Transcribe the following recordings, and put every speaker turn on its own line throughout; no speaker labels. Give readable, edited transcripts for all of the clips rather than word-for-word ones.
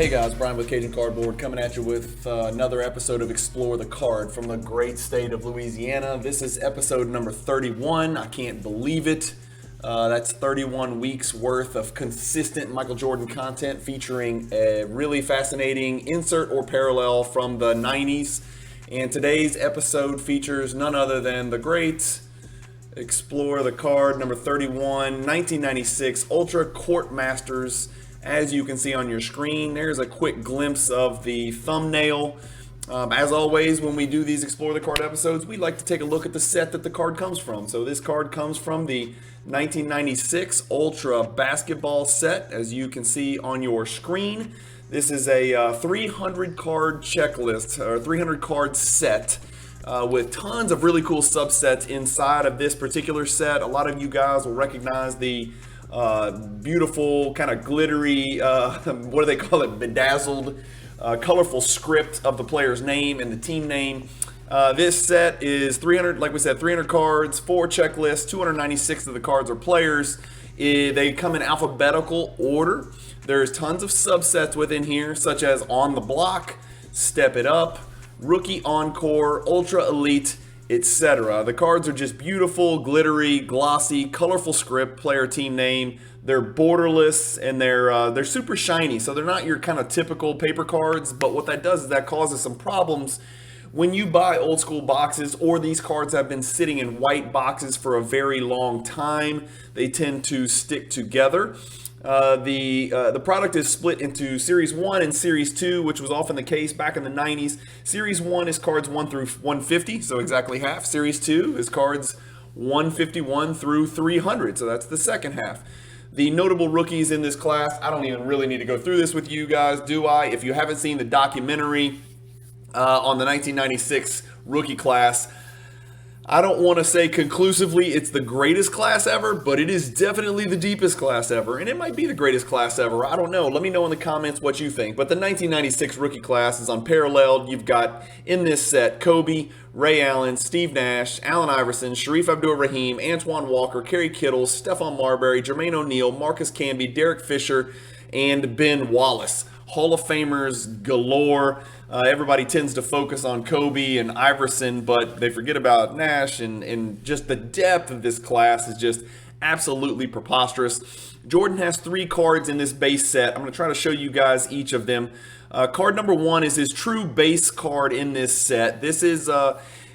Hey guys, Brian with Cajun Cardboard coming at you with another episode of Explore the Card from the great state of Louisiana. This is episode number 31. I can't believe it. That's 31 weeks worth of consistent Michael Jordan content featuring a really fascinating insert or parallel from the 90s. And today's episode features none other than the great Explore the Card number 31, 1996 Ultra Court Masters. As you can see on your screen, there's a quick glimpse of the thumbnail. As always, when we do these Explore the Card episodes, we like to take a look at the set that the card comes from. So this card comes from the 1996 Ultra Basketball set, as you can see on your screen. This is a 300 card checklist, or 300 card set. With tons of really cool subsets inside of this particular set. A lot of you guys will recognize the beautiful, kind of glittery, what do they call it, bedazzled, colorful script of the player's name and the team name. This set is 300, like we said, 300 cards, 4 checklists, 296 of the cards are players. They come in alphabetical order. There's tons of subsets within here, such as On the Block, Step It Up, Rookie Encore, Ultra Elite, etc. The cards are just beautiful, glittery, glossy, colorful script, player team name. They're borderless and they're super shiny, so they're not your kind of typical paper cards. But what that does is that causes some problems when you buy old school boxes, or these cards have been sitting in white boxes for a very long time. They tend to stick together. The product is split into Series 1 and Series 2, which was often the case back in the 90s. Series 1 is cards 1 through 150, so exactly half. Series 2 is cards 151 through 300, so that's the second half. The notable rookies in this class, I don't even really need to go through this with you guys, do I? If you haven't seen the documentary on the 1996 rookie class, I don't want to say conclusively it's the greatest class ever, but it is definitely the deepest class ever, and it might be the greatest class ever. I don't know. Let me know in the comments what you think. But the 1996 rookie class is unparalleled. You've got in this set Kobe, Ray Allen, Steve Nash, Allen Iverson, Shareef Abdur-Rahim, Antoine Walker, Kerry Kittle, Stephon Marbury, Jermaine O'Neal, Marcus Camby, Derek Fisher, and Ben Wallace. Hall of Famers galore. Everybody tends to focus on Kobe and Iverson, but they forget about Nash, and just the depth of this class is just absolutely preposterous. Jordan has 3 cards in this base set. I'm going to try to show you guys each of them. Card number 1 is his true base card in this set. This is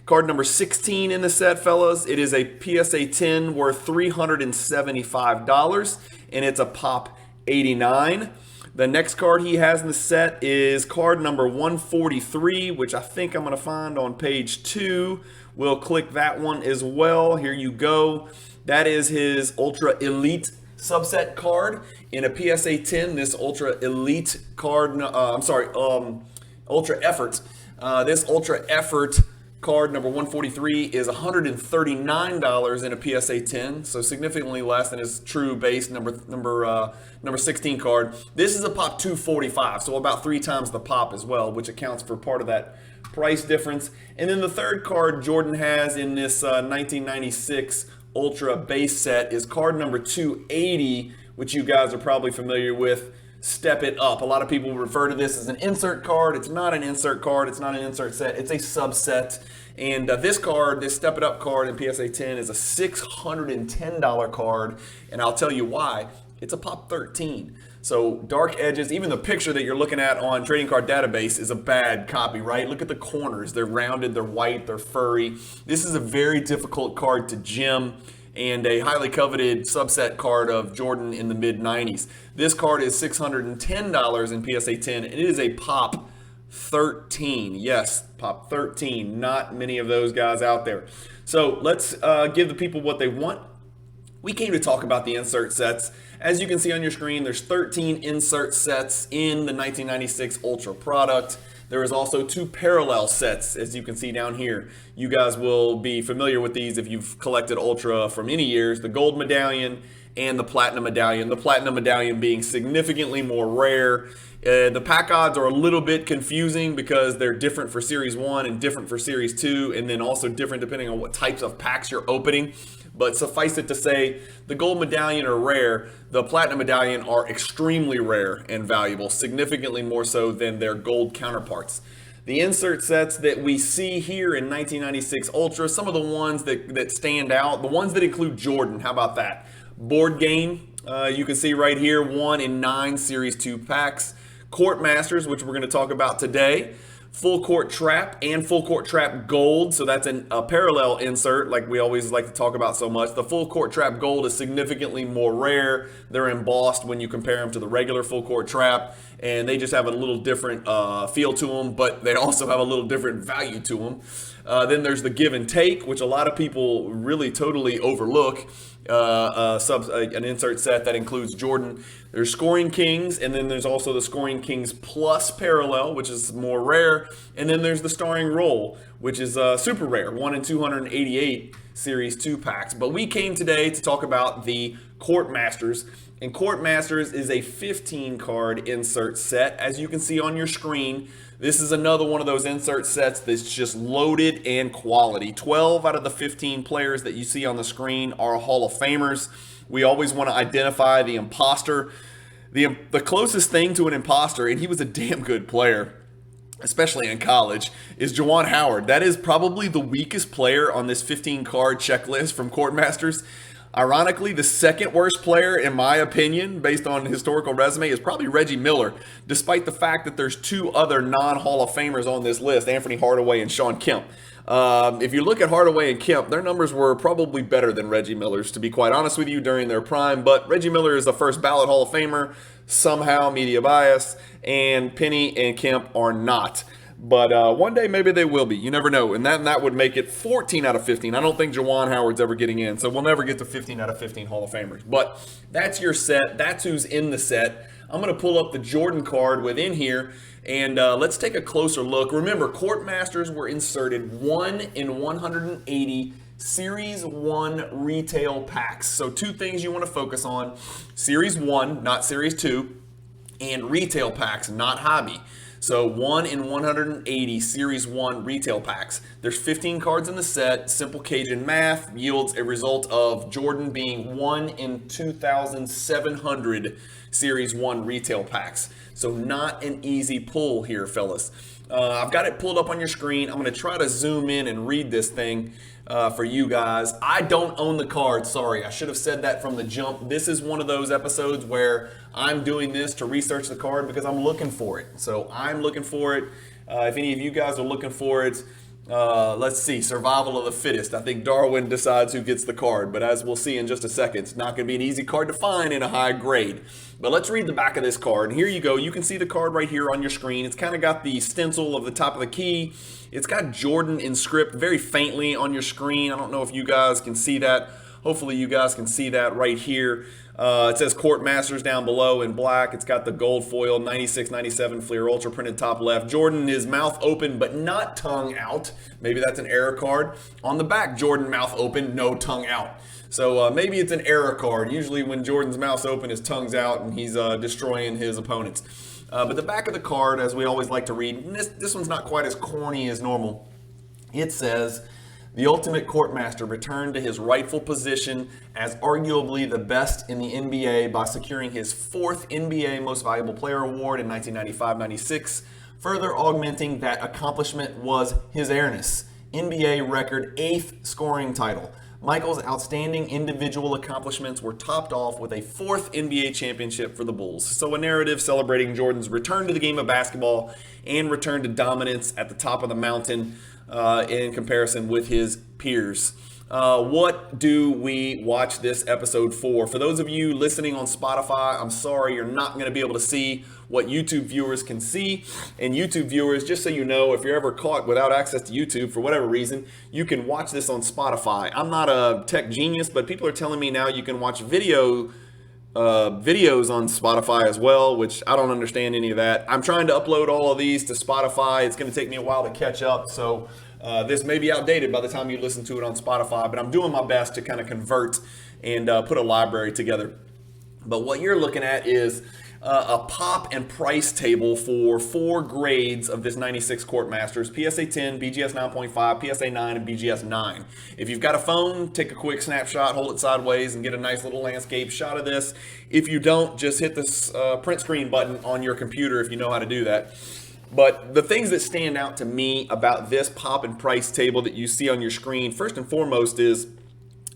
card number 16 in the set, fellas. It is a PSA 10 worth $375, and it's a pop 89. The next card he has in the set is card number 143, which I think I'm going to find on page 2. We'll click that one as well. Here you go. That is his Ultra Elite subset card in a PSA 10. This Ultra Elite card, Ultra Effort. This Ultra Effort card number 143 is $139 in a PSA 10, so significantly less than his true base number 16 card. This is a pop 245, so about 3 times the pop as well, which accounts for part of that price difference. And then the third card Jordan has in this 1996 Ultra base set is card number 280, which you guys are probably familiar with. Step It Up. A lot of people refer to this as an insert card. It's not an insert card. It's not an insert set. It's a subset. And this card, this Step It Up card in PSA 10 is a $610 card. And I'll tell you why. It's a pop 13. So dark edges, even the picture that you're looking at on Trading Card Database is a bad copy, right? Look at the corners. They're rounded, they're white, they're furry. This is a very difficult card to gem, and a highly coveted subset card of Jordan in the mid-90s. This card is $610 in PSA 10, and it is a pop 13. Yes, pop 13. Not many of those guys out there. So let's give the people what they want. We came to talk about the insert sets. As you can see on your screen, there's 13 insert sets in the 1996 Ultra product. There is also 2 parallel sets, as you can see down here. You guys will be familiar with these if you've collected Ultra from any years. The Gold Medallion and the Platinum Medallion. The Platinum Medallion being significantly more rare. The pack odds are a little bit confusing because they're different for Series 1 and different for Series 2, and then also different depending on what types of packs you're opening. But suffice it to say, the Gold Medallion are rare. The Platinum Medallion are extremely rare and valuable, significantly more so than their gold counterparts. The insert sets that we see here in 1996 Ultra, some of the ones that stand out, the ones that include Jordan, how about that? Board Game, you can see right here, 1 in 9 Series 2 packs. Court Masters, which we're going to talk about today. Full Court Trap and Full Court Trap Gold, so that's a parallel insert like we always like to talk about so much. The Full Court Trap Gold is significantly more rare. They're embossed when you compare them to the regular Full Court Trap, and they just have a little different feel to them, but they also have a little different value to them. Then there's the Give and Take, which a lot of people really totally overlook. An insert set that includes Jordan. There's Scoring Kings, and then there's also the Scoring Kings Plus Parallel, which is more rare. And then there's the Starring Roll, which is super rare, 1 in 288 Series 2 packs. But we came today to talk about the Court Masters. And Court Masters is a 15-card insert set. As you can see on your screen, this is another one of those insert sets that's just loaded and quality. 12 out of the 15 players that you see on the screen are Hall of Famers. We always want to identify the imposter. The closest thing to an imposter, and he was a damn good player, especially in college, is Juwan Howard. That is probably the weakest player on this 15-card checklist from Court Masters. Ironically, the second worst player, in my opinion, based on historical resume, is probably Reggie Miller, despite the fact that there's 2 other non-Hall of Famers on this list, Anthony Hardaway and Sean Kemp. If you look at Hardaway and Kemp, their numbers were probably better than Reggie Miller's, to be quite honest with you, during their prime. But Reggie Miller is the first ballot Hall of Famer, somehow media bias, and Penny and Kemp are not. But one day maybe they will be. You never know. And that would make it 14 out of 15. I don't think Juwan Howard's ever getting in. So we'll never get to 15 out of 15 Hall of Famers. But that's your set. That's who's in the set. I'm going to pull up the Jordan card within here. And let's take a closer look. Remember, Court Masters were inserted 1 in 180 Series 1 retail packs. So 2 things you want to focus on. Series 1, not Series 2. And retail packs, not hobby. So 1 in 180 Series 1 retail packs. There's 15 cards in the set. Simple Cajun math yields a result of Jordan being 1 in 2,700 Series 1 retail packs. So not an easy pull here, fellas. I've got it pulled up on your screen. I'm going to try to zoom in and read this thing for you guys. I don't own the card. Sorry, I should have said that from the jump. This is one of those episodes where I'm doing this to research the card because I'm looking for it. So I'm looking for it. If any of you guys are looking for it, let's see, survival of the fittest. I think Darwin decides who gets the card, but as we'll see in just a second, it's not going to be an easy card to find in a high grade. But let's read the back of this card. And here you go. You can see the card right here on your screen. It's kind of got the stencil of the top of the key. It's got Jordan in script very faintly on your screen. I don't know if you guys can see that. Hopefully you guys can see that right here. It says Court Masters down below in black. It's got the gold foil, 96-97 Fleer Ultra printed top left. Jordan is mouth open but not tongue out. Maybe that's an error card. On the back, Jordan mouth open, no tongue out. So maybe it's an error card. Usually when Jordan's mouth's open, his tongue's out and he's destroying his opponents. But the back of the card, as we always like to read, and this one's not quite as corny as normal. It says, the Ultimate Court Master returned to his rightful position as arguably the best in the NBA by securing his 4th NBA Most Valuable Player Award in 1995-96. Further augmenting that accomplishment was his airness. NBA record 8th scoring title. Michael's outstanding individual accomplishments were topped off with a 4th NBA championship for the Bulls. So a narrative celebrating Jordan's return to the game of basketball and return to dominance at the top of the mountain in comparison with his peers. What do we watch this episode for? For those of you listening on Spotify, I'm sorry, you're not going to be able to see what YouTube viewers can see. And YouTube viewers, just so you know, if you're ever caught without access to YouTube for whatever reason, you can watch this on Spotify. I'm not a tech genius, but people are telling me now you can watch videos on Spotify as well, which I don't understand any of that. I'm trying to upload all of these to Spotify. It's going to take me a while to catch up, so This may be outdated by the time you listen to it on Spotify, but I'm doing my best to kind of convert and put a library together. But what you're looking at is a pop and price table for 4 grades of this 96 Court Masters: PSA 10, BGS 9.5, PSA 9, and BGS 9. If you've got a phone, take a quick snapshot, hold it sideways, and get a nice little landscape shot of this. If you don't, just hit this print screen button on your computer if you know how to do that. But the things that stand out to me about this pop and price table that you see on your screen, first and foremost, is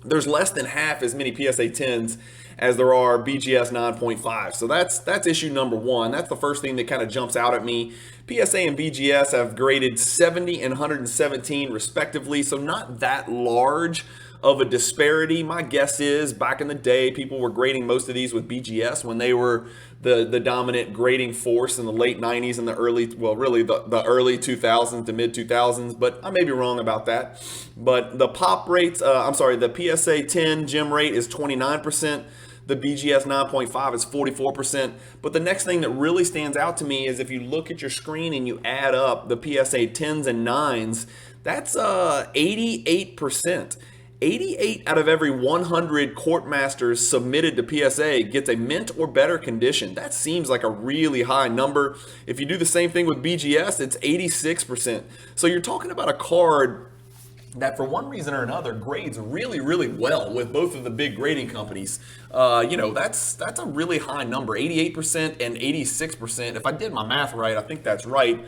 there's less than half as many PSA 10s as there are BGS 9.5. So that's issue number one. That's the first thing that kind of jumps out at me. PSA and BGS have graded 70 and 117 respectively, so not that large of a disparity. My guess is back in the day, people were grading most of these with BGS when they were the dominant grading force in the late 90s and the early 2000s to mid 2000s, but I may be wrong about that. But the pop rates, the PSA 10 gem rate is 29%. The BGS 9.5 is 44%. But the next thing that really stands out to me is if you look at your screen and you add up the PSA 10s and 9s, that's 88%. 88 out of every 100 court masters submitted to PSA gets a mint or better condition. That seems like a really high number. If you do the same thing with BGS, it's 86%. So you're talking about a card that for one reason or another grades really, really well with both of the big grading companies. That's a really high number, 88% and 86%. If I did my math right, I think that's right.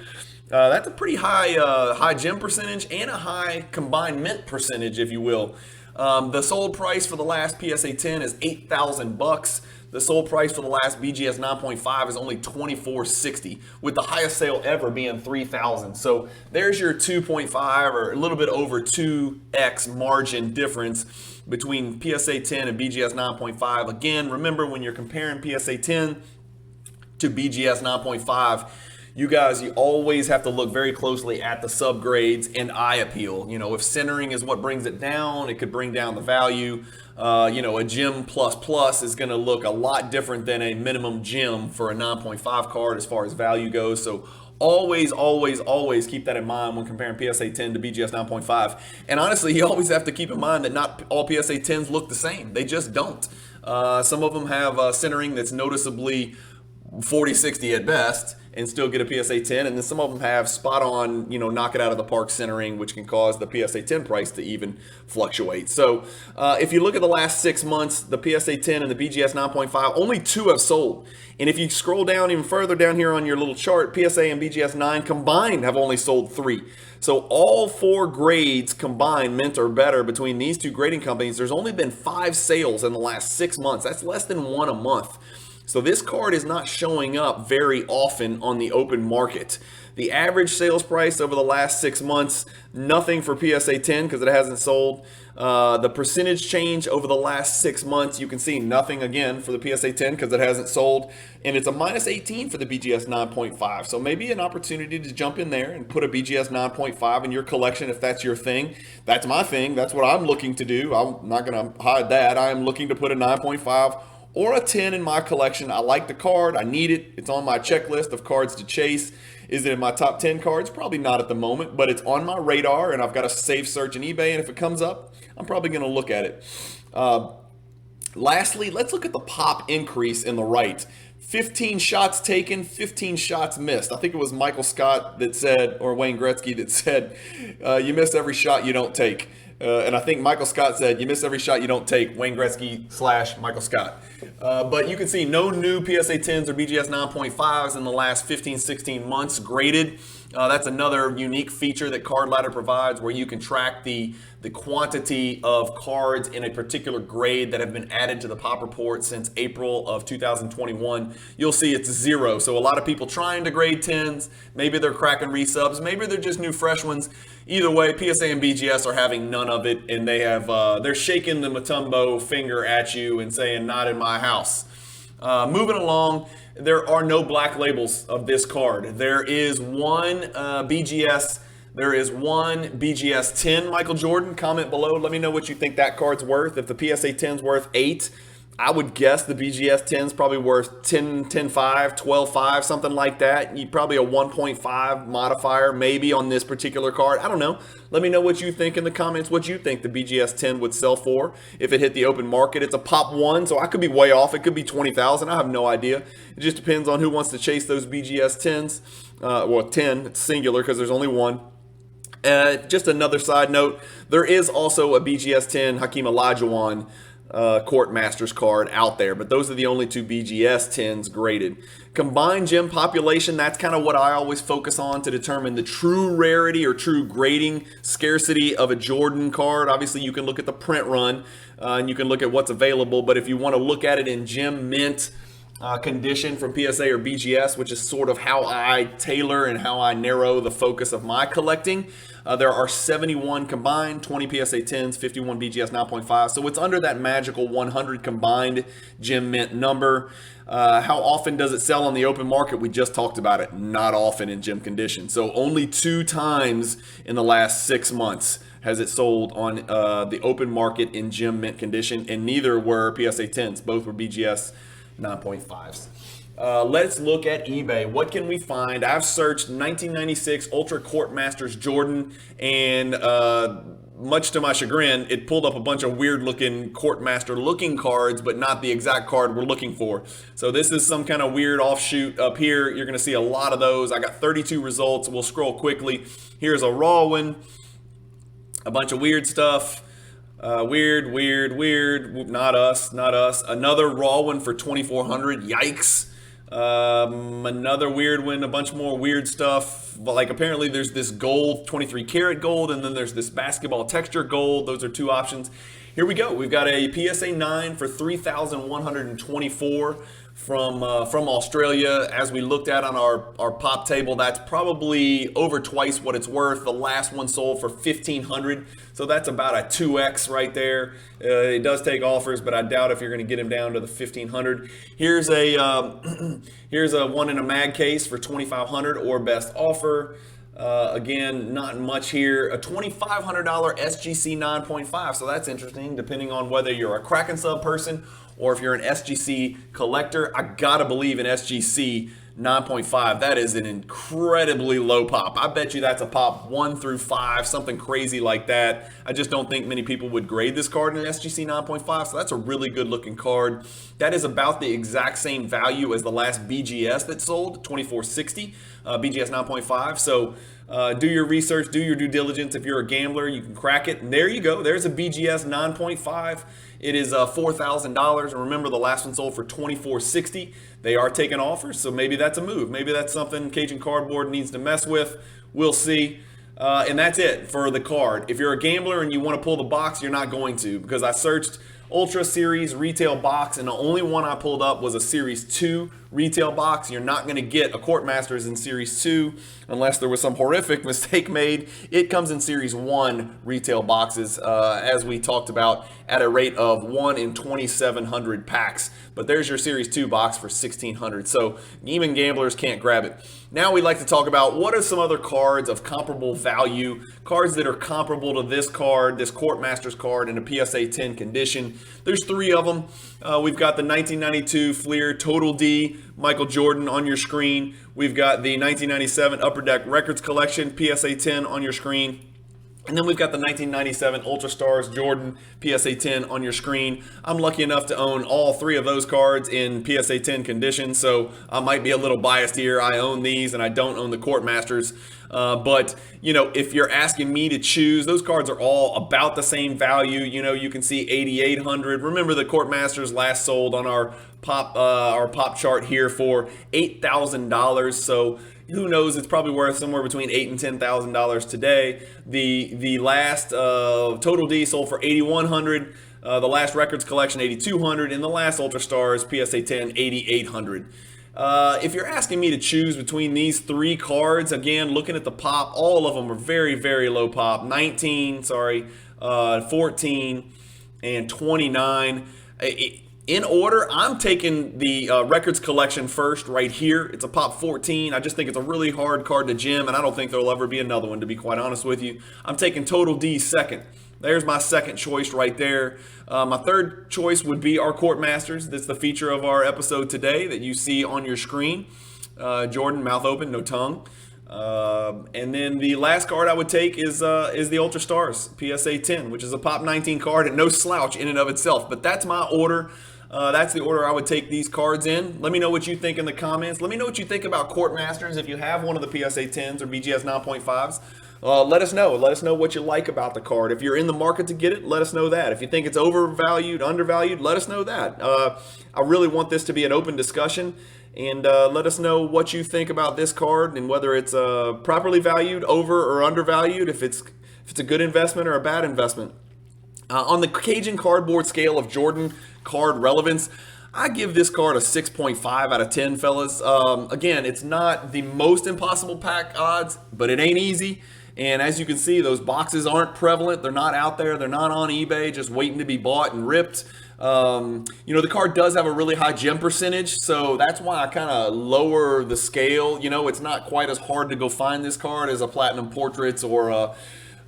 That's a pretty high gem percentage and a high combined mint percentage, if you will. The sold price for the last PSA 10 is $8,000. The sold price for the last BGS 9.5 is only $2,460, with the highest sale ever being $3,000. So there's your 2.5 or a little bit over 2x margin difference between PSA 10 and BGS 9.5. Again, remember when you're comparing PSA 10 to BGS 9.5, you always have to look very closely at the subgrades and eye appeal. If centering is what brings it down, it could bring down the value. A gem plus is going to look a lot different than a minimum gem for a 9.5 card as far as value goes. So always keep that in mind when comparing PSA 10 to BGS 9.5. And honestly, you always have to keep in mind that not all PSA 10s look the same. They just don't. Some of them have centering that's noticeably 40-60 at best and still get a PSA 10, and then some of them have spot on, knock it out of the park centering, which can cause the PSA 10 price to even fluctuate. So if you look at the last 6 months, the PSA 10 and the BGS 9.5, only 2 have sold. And if you scroll down even further down here on your little chart, PSA and BGS 9 combined have only sold 3. So all 4 grades combined, mint or better, between these 2 grading companies, there's only been 5 sales in the last 6 months. That's less than 1 a month. So this card is not showing up very often on the open market. The average sales price over the last 6 months, nothing for PSA 10 because it hasn't sold. The percentage change over the last 6 months, you can see nothing again for the PSA 10 because it hasn't sold. And it's a minus 18 for the BGS 9.5. So maybe an opportunity to jump in there and put a BGS 9.5 in your collection if that's your thing. That's my thing. That's what I'm looking to do. I'm not going to hide that. I'm looking to put a 9.5 or a 10 in my collection. I like the card. I need it. It's on my checklist of cards to chase. Is it in my top 10 cards? Probably not at the moment, but it's on my radar, and I've got a safe search in eBay, and if it comes up, I'm probably going to look at it. Lastly, let's look at the pop increase in the right. 15 shots taken, 15 shots missed. I think it was Michael Scott that said, or Wayne Gretzky that said, you miss every shot you don't take. And I think Michael Scott said, you miss every shot you don't take, Wayne Gretzky / Michael Scott. But you can see no new PSA 10s or BGS 9.5s in the last 15, 16 months graded. That's another unique feature that Card Ladder provides, where you can track the quantity of cards in a particular grade that have been added to the pop report since April of 2021. You'll see it's 0. So a lot of people trying to grade 10s, maybe they're cracking resubs, maybe they're just new fresh ones. Either way, PSA and BGS are having none of it, and they're shaking the Matumbo finger at you and saying, not in my house. Moving along, there are no black labels of this card. There is one BGS 10 Michael Jordan. Comment below. Let me know what you think that card's worth. If the PSA 10's worth 8, I would guess the BGS 10 is probably worth 10, 10.5, 12.5, something like that. You probably a 1.5 modifier maybe on this particular card. I don't know. Let me know what you think in the comments, what you think the BGS 10 would sell for if it hit the open market. It's a pop one, so I could be way off. It could be 20,000. I have no idea. It just depends on who wants to chase those BGS 10s. Well, 10, it's singular because there's only one. Just another side note, there is also a BGS 10 Hakeem Olajuwon Court Masters card out there, but those are the only two BGS 10s graded. Combined gem population, that's kind of what I always focus on to determine the true rarity or true grading scarcity of a Jordan card. Obviously, you can look at the print run and you can look at what's available, but if you want to look at it in gem mint condition from PSA or BGS, which is sort of how I tailor and how I narrow the focus of my collecting. There are 71 combined, 20 PSA 10s, 51 BGS 9.5. So it's under that magical 100 combined gem mint number. How often does it sell on the open market? We just talked about it. Not often in gem condition. So only 2 times in the last 6 months has it sold on the open market in gem mint condition, and neither were PSA 10s. Both were BGS 9.5s. Let's look at eBay. What can we find? I've searched 1996 Ultra Court Masters Jordan, and much to my chagrin, it pulled up a bunch of weird looking Court Master looking cards, but not the exact card we're looking for. So this is some kind of weird offshoot up here. You're going to see a lot of those. I got 32 results. We'll scroll quickly. Here's a raw one. A bunch of weird stuff. Weird. Not us. Another raw one for 2,400. Yikes. Another weird one. A bunch more weird stuff. Like apparently there's this gold, 23 karat gold, and then there's this basketball texture gold. Those are 2 options. Here we go. We've got a PSA 9 for 3,124 from Australia. As we looked at on our pop table, that's probably over twice what it's worth. The last one sold for 1,500, so that's about a 2x right there. It does take offers, but I doubt if you're going to get him down to the 1,500. Here's a here's a one in a mag case for 2,500 or best offer. Again, not much here. A $2,500 SGC 9.5, so that's interesting depending on whether you're a Kraken sub person or if you're an SGC collector. I gotta believe in SGC 9.5. That is an incredibly low pop. I bet you that's a pop 1 through 5, something crazy like that. I just don't think many people would grade this card in an SGC 9.5, so that's a really good looking card. That is about the exact same value as the last BGS that sold, 2460, BGS 9.5. So do your research, do your due diligence. If you're a gambler, you can crack it. And there you go. There's a BGS 9.5. It is $4,000. And remember, the last one sold for $2,460. They are taking offers, so maybe that's a move. Maybe that's something Cajun Cardboard needs to mess with. We'll see. And that's it for the card. If you're a gambler and you want to pull the box, you're not going to, because I searched Ultra Series retail box, and the only one I pulled up was a Series 2 retail box. You're not going to get a Court Masters in Series 2 unless there was some horrific mistake made. It comes in Series 1 retail boxes, as we talked about, at a rate of 1 in 2,700 packs. But there's your Series 2 box for 1,600. So even gamblers can't grab it. Now we'd like to talk about what are some other cards of comparable value, cards that are comparable to this card, this Court Masters card in a PSA 10 condition. There's 3 of them. We've got the 1992 Fleer Total D Michael Jordan on your screen. We've got the 1997 Upper Deck Records Collection PSA 10 on your screen. And then we've got the 1997 Ultra Stars Jordan PSA 10 on your screen. I'm lucky enough to own all 3 of those cards in PSA 10 condition, so I might be a little biased here. I own these and I don't own the Court Masters. But, you know, if you're asking me to choose, those cards are all about the same value. You know, you can see 8,800. Remember, the Court Masters last sold on our pop chart here for $8,000. So who knows? It's probably worth somewhere between $8,000 and $10,000 today. The last Total D sold for $8,100. The last Records Collection $8,200, and the last Ultra Stars PSA 10 $8,800. If you're asking me to choose between these 3 cards, again, looking at the pop, all of them are very, very low pop. 14, and 29. In order, I'm taking the Records Collection first right here. It's a pop 14. I just think it's a really hard card to gem, and I don't think there'll ever be another one, to be quite honest with you. I'm taking Total D second. there's my second choice right there. My third choice would be our Court Masters. That's the feature of our episode today that you see on your screen. Jordan, mouth open, no tongue. And then the last card I would take is the Ultra Stars PSA 10, which is a Pop 19 card and no slouch in and of itself. But that's my order. That's the order I would take these cards in. Let me know what you think in the comments. Let me know what you think about Court Masters. If you have one of the PSA 10s or BGS 9.5s, let us know. Let us know what you like about the card. If you're in the market to get it, let us know that. If you think it's overvalued, undervalued, let us know that. I really want this to be an open discussion. And let us know what you think about this card and whether it's properly valued, over or undervalued, if it's a good investment or a bad investment. On the Cajun cardboard scale of Jordan card relevance, I give this card a 6.5 out of 10, fellas. Again, it's not the most impossible pack odds, but it ain't easy. And as you can see, those boxes aren't prevalent. They're not out there. They're not on eBay just waiting to be bought and ripped. The card does have a really high gem percentage, so that's why I kind of lower the scale. It's not quite as hard to go find this card as a Platinum Portraits or a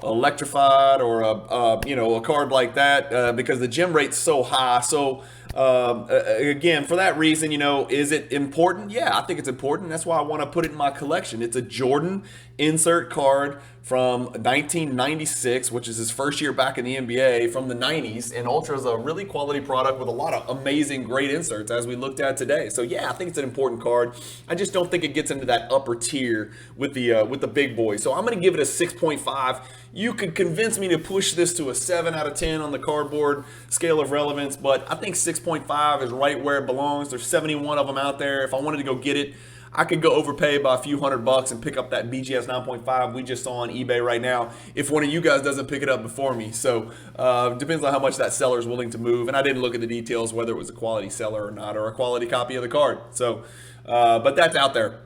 Electrified or a card like that, because the gem rate's so high. So again, for that reason, is it important? Yeah, I think it's important. That's why I want to put it in my collection. It's a Jordan insert card from 1996, which is his first year back in the NBA, from the 90s. And Ultra is a really quality product with a lot of amazing, great inserts, as we looked at today. So yeah, I think it's an important card. I just don't think it gets into that upper tier with the big boys. So I'm going to give it a 6.5. You could convince me to push this to a 7 out of 10 on the cardboard scale of relevance, but I think 6.5 is right where it belongs. There's 71 of them out there. If I wanted to go get it, I could go overpay by a few $100 and pick up that BGS 9.5 we just saw on eBay right now if one of you guys doesn't pick it up before me. So depends on how much that seller is willing to move. And I didn't look at the details, whether it was a quality seller or not, or a quality copy of the card. So, but that's out there.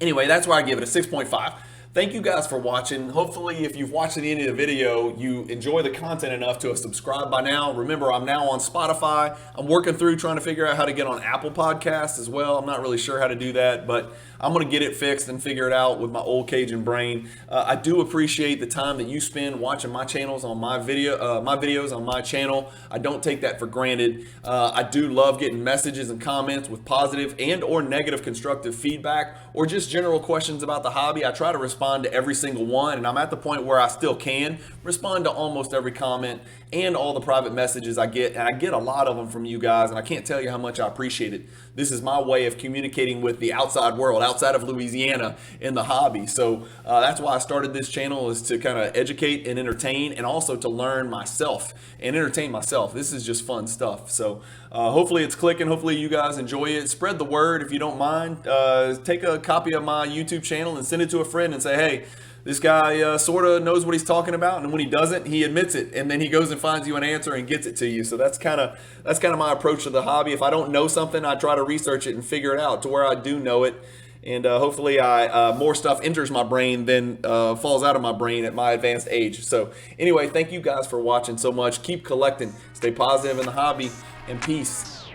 Anyway, that's why I give it a 6.5. Thank you guys for watching. Hopefully, if you've watched to the end of the video, you enjoy the content enough to have subscribed by now. Remember, I'm now on Spotify. I'm working through trying to figure out how to get on Apple Podcasts as well. I'm not really sure how to do that, but I'm going to get it fixed and figure it out with my old Cajun brain. I do appreciate the time that you spend watching my channels on my videos on my channel. I don't take that for granted. I do love getting messages and comments with positive and or negative constructive feedback, or just general questions about the hobby. I try to respond to every single one, and I'm at the point where I still can respond to almost every comment and all the private messages I get, and I get a lot of them from you guys, and I can't tell you how much I appreciate it. This is my way of communicating with the outside world, outside of Louisiana, in the hobby. So that's why I started this channel, is to kind of educate and entertain, and also to learn myself and entertain myself. This is just fun stuff. So hopefully it's clicking. Hopefully you guys enjoy it. Spread the word if you don't mind. Take a copy of my YouTube channel and send it to a friend and say, hey, this guy sort of knows what he's talking about, and when he doesn't, he admits it, and then he goes and finds you an answer and gets it to you. So that's kind of my approach to the hobby. If I don't know something, I try to research it and figure it out to where I do know it, and hopefully more stuff enters my brain than falls out of my brain at my advanced age. So anyway, thank you guys for watching so much. Keep collecting, stay positive in the hobby, and peace.